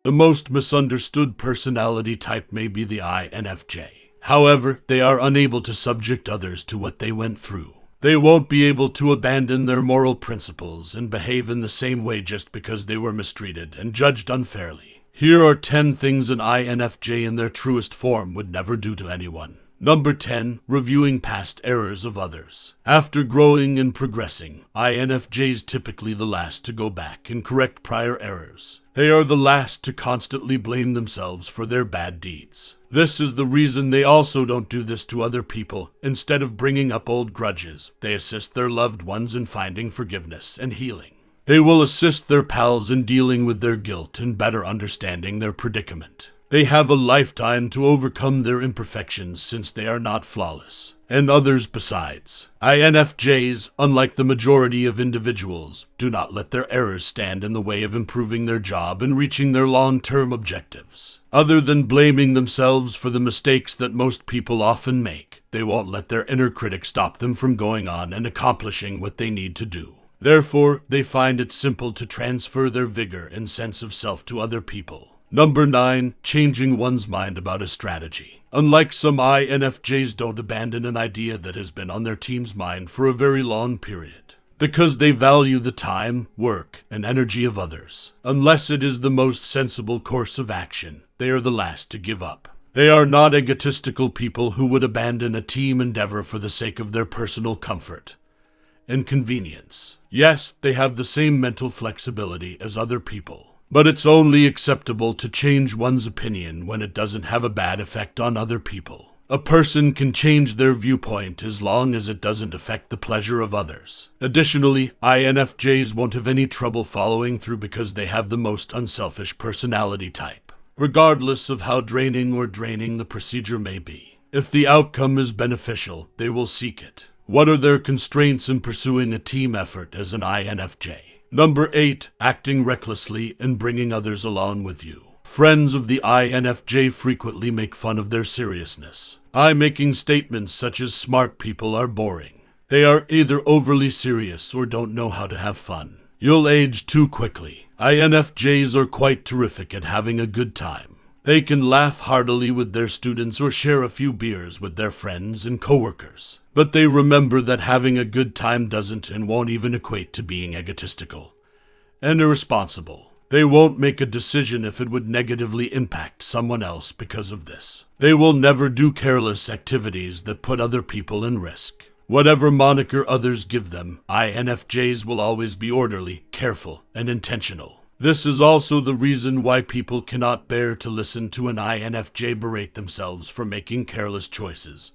The most misunderstood personality type may be the INFJ. However, they are unable to subject others to what they went through. They won't be able to abandon their moral principles and behave in the same way just because they were mistreated and judged unfairly. Here are 10 things an INFJ in their truest form would never do to anyone. Number 10. Reviewing past errors of others. After growing and progressing, INFJs typically the last to go back and correct prior errors. They are the last to constantly blame themselves for their bad deeds. This is the reason they also don't do this to other people. Instead of bringing up old grudges, they assist their loved ones in finding forgiveness and healing. They will assist their pals in dealing with their guilt and better understanding their predicament. They have a lifetime to overcome their imperfections since they are not flawless. And others besides. INFJs, unlike the majority of individuals, do not let their errors stand in the way of improving their job and reaching their long-term objectives. Other than blaming themselves for the mistakes that most people often make, they won't let their inner critic stop them from going on and accomplishing what they need to do. Therefore, they find it simple to transfer their vigor and sense of self to other people. Number 9. Changing one's mind about a strategy. Unlike some INFJs don't abandon an idea that has been on their team's mind for a very long period, because they value the time, work, and energy of others. Unless it is the most sensible course of action, they are the last to give up. They are not egotistical people who would abandon a team endeavor for the sake of their personal comfort and convenience. Yes, they have the same mental flexibility as other people. But it's only acceptable to change one's opinion when it doesn't have a bad effect on other people. A person can change their viewpoint as long as it doesn't affect the pleasure of others. Additionally, INFJs won't have any trouble following through because they have the most unselfish personality type, regardless of how draining the procedure may be. If the outcome is beneficial, they will seek it. What are their constraints in pursuing a team effort as an INFJ? Number 8. Acting recklessly and bringing others along with you. Friends of the INFJ frequently make fun of their seriousness, making statements such as smart people are boring. They are either overly serious or don't know how to have fun. You'll age too quickly. INFJs are quite terrific at having a good time. They can laugh heartily with their students or share a few beers with their friends and coworkers. But they remember that having a good time doesn't and won't even equate to being egotistical and irresponsible. They won't make a decision if it would negatively impact someone else because of this. They will never do careless activities that put other people in risk. Whatever moniker others give them, INFJs will always be orderly, careful, and intentional. This is also the reason why people cannot bear to listen to an INFJ berate themselves for making careless choices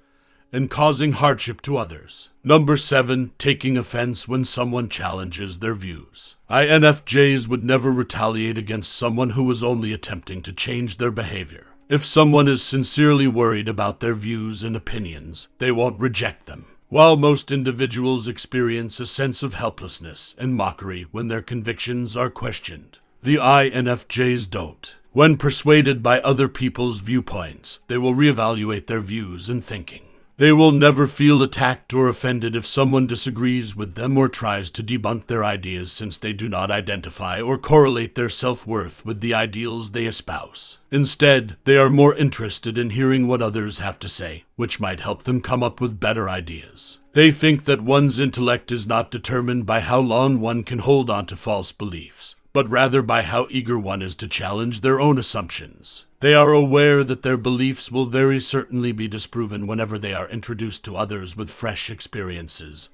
and causing hardship to others. Number 7. Taking offense when someone challenges their views. INFJs would never retaliate against someone who was only attempting to change their behavior. If someone is sincerely worried about their views and opinions, they won't reject them. While most individuals experience a sense of helplessness and mockery when their convictions are questioned, the INFJs don't. When persuaded by other people's viewpoints, they will reevaluate their views and thinking. They will never feel attacked or offended if someone disagrees with them or tries to debunk their ideas, since they do not identify or correlate their self-worth with the ideals they espouse. Instead, they are more interested in hearing what others have to say, which might help them come up with better ideas. They think that one's intellect is not determined by how long one can hold on to false beliefs, but rather by how eager one is to challenge their own assumptions. They are aware that their beliefs will very certainly be disproven whenever they are introduced to others with fresh experiences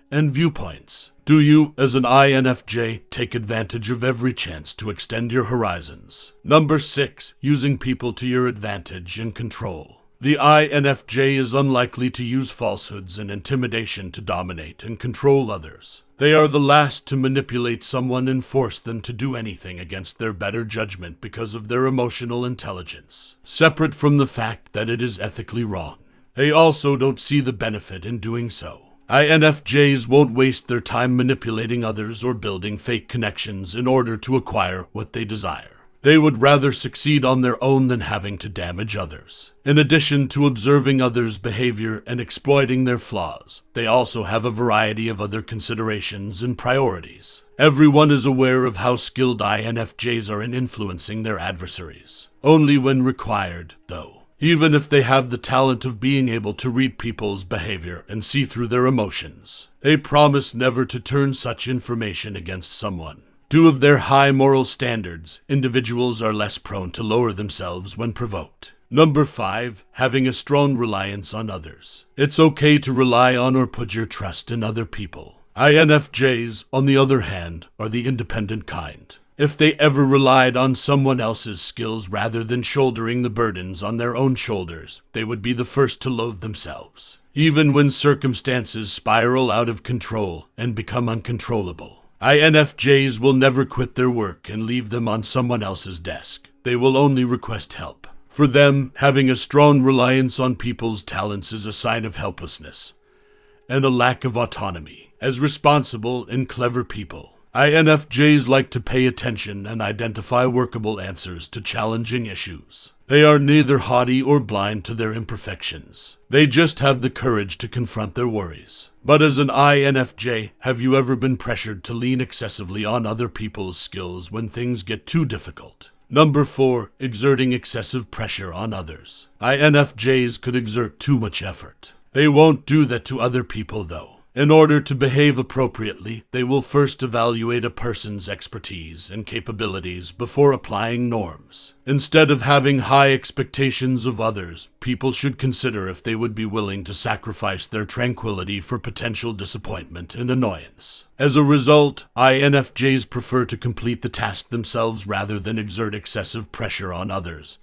and viewpoints. Do you, as an INFJ, take advantage of every chance to extend your horizons? Number 6. Using people to your advantage and control. The INFJ is unlikely to use falsehoods and intimidation to dominate and control others. They are the last to manipulate someone and force them to do anything against their better judgment because of their emotional intelligence, separate from the fact that it is ethically wrong. They also don't see the benefit in doing so. INFJs won't waste their time manipulating others or building fake connections in order to acquire what they desire. They would rather succeed on their own than having to damage others. In addition to observing others' behavior and exploiting their flaws, they also have a variety of other considerations and priorities. Everyone is aware of how skilled INFJs are in influencing their adversaries. Only when required, though. Even if they have the talent of being able to read people's behavior and see through their emotions, they promise never to turn such information against someone. Due to their high moral standards, individuals are less prone to lower themselves when provoked. Number 5, having a strong reliance on others. It's okay to rely on or put your trust in other people. INFJs, on the other hand, are the independent kind. If they ever relied on someone else's skills rather than shouldering the burdens on their own shoulders, they would be the first to loathe themselves, even when circumstances spiral out of control and become uncontrollable. INFJs will never quit their work and leave them on someone else's desk. They will only request help. For them, having a strong reliance on people's talents is a sign of helplessness and a lack of autonomy. As responsible and clever people, INFJs like to pay attention and identify workable answers to challenging issues. They are neither haughty or blind to their imperfections. They just have the courage to confront their worries. But as an INFJ, have you ever been pressured to lean excessively on other people's skills when things get too difficult? Number 4, exerting excessive pressure on others. INFJs could exert too much effort. They won't do that to other people, though. In order to behave appropriately, they will first evaluate a person's expertise and capabilities before applying norms. Instead of having high expectations of others, people should consider if they would be willing to sacrifice their tranquility for potential disappointment and annoyance. As a result, INFJs prefer to complete the task themselves rather than exert excessive pressure on others,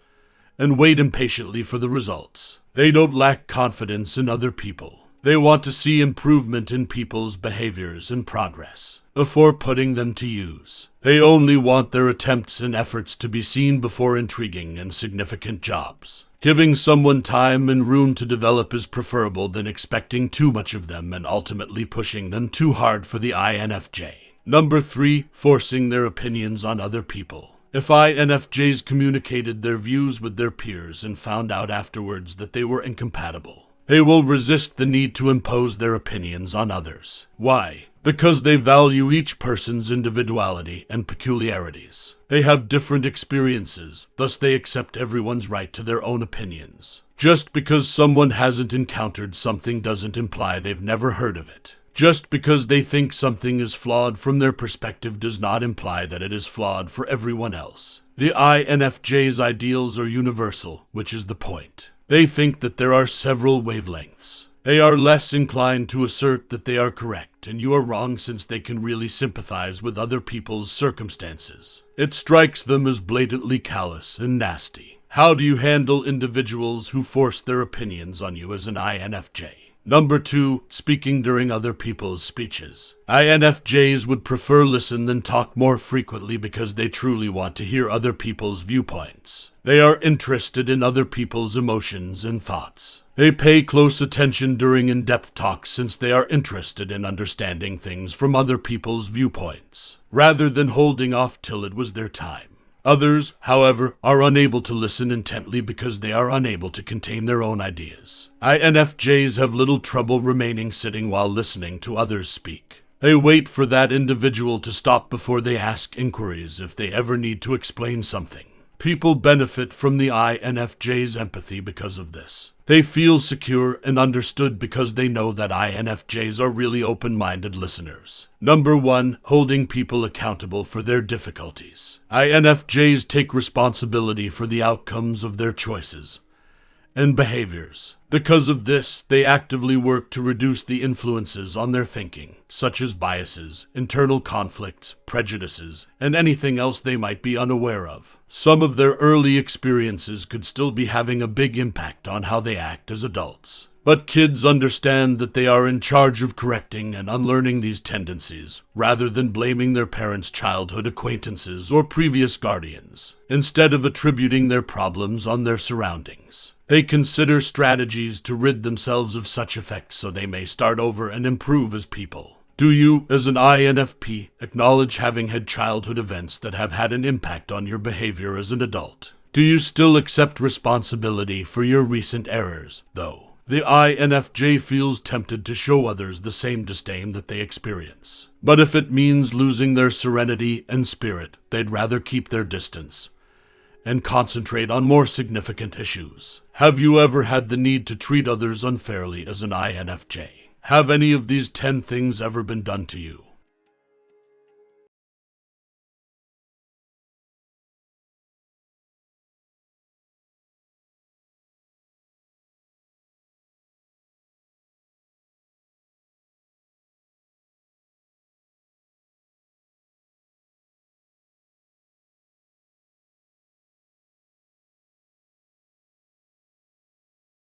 and wait impatiently for the results. They don't lack confidence in other people. They want to see improvement in people's behaviors and progress before putting them to use. They only want their attempts and efforts to be seen before intriguing and significant jobs. Giving someone time and room to develop is preferable than expecting too much of them and ultimately pushing them too hard for the INFJ. Number 3, forcing their opinions on other people. If INFJs communicated their views with their peers and found out afterwards that they were incompatible, they will resist the need to impose their opinions on others. Why? Because they value each person's individuality and peculiarities. They have different experiences, thus they accept everyone's right to their own opinions. Just because someone hasn't encountered something doesn't imply they've never heard of it. Just because they think something is flawed from their perspective does not imply that it is flawed for everyone else. The INFJ's ideals are universal, which is the point. They think that there are several wavelengths. They are less inclined to assert that they are correct and you are wrong since they can really sympathize with other people's circumstances. It strikes them as blatantly callous and nasty. How do you handle individuals who force their opinions on you as an INFJ? Number 2, speaking during other people's speeches. INFJs would prefer listen than talk more frequently because they truly want to hear other people's viewpoints. They are interested in other people's emotions and thoughts. They pay close attention during in-depth talks since they are interested in understanding things from other people's viewpoints, rather than holding off till it was their time. Others, however, are unable to listen intently because they are unable to contain their own ideas. INFJs have little trouble remaining sitting while listening to others speak. They wait for that individual to stop before they ask inquiries if they ever need to explain something. People benefit from the INFJ's empathy because of this. They feel secure and understood because they know that INFJs are really open-minded listeners. Number 1, holding people accountable for their difficulties. INFJs take responsibility for the outcomes of their choices and behaviors. Because of this, they actively work to reduce the influences on their thinking, such as biases, internal conflicts, prejudices, and anything else they might be unaware of. Some of their early experiences could still be having a big impact on how they act as adults. But kids understand that they are in charge of correcting and unlearning these tendencies, rather than blaming their parents' childhood acquaintances or previous guardians, instead of attributing their problems on their surroundings. They consider strategies to rid themselves of such effects so they may start over and improve as people. Do you, as an INFP, acknowledge having had childhood events that have had an impact on your behavior as an adult? Do you still accept responsibility for your recent errors, though? The INFJ feels tempted to show others the same disdain that they experience. But if it means losing their serenity and spirit, they'd rather keep their distance and concentrate on more significant issues. Have you ever had the need to treat others unfairly as an INFJ? Have any of these 10 things ever been done to you?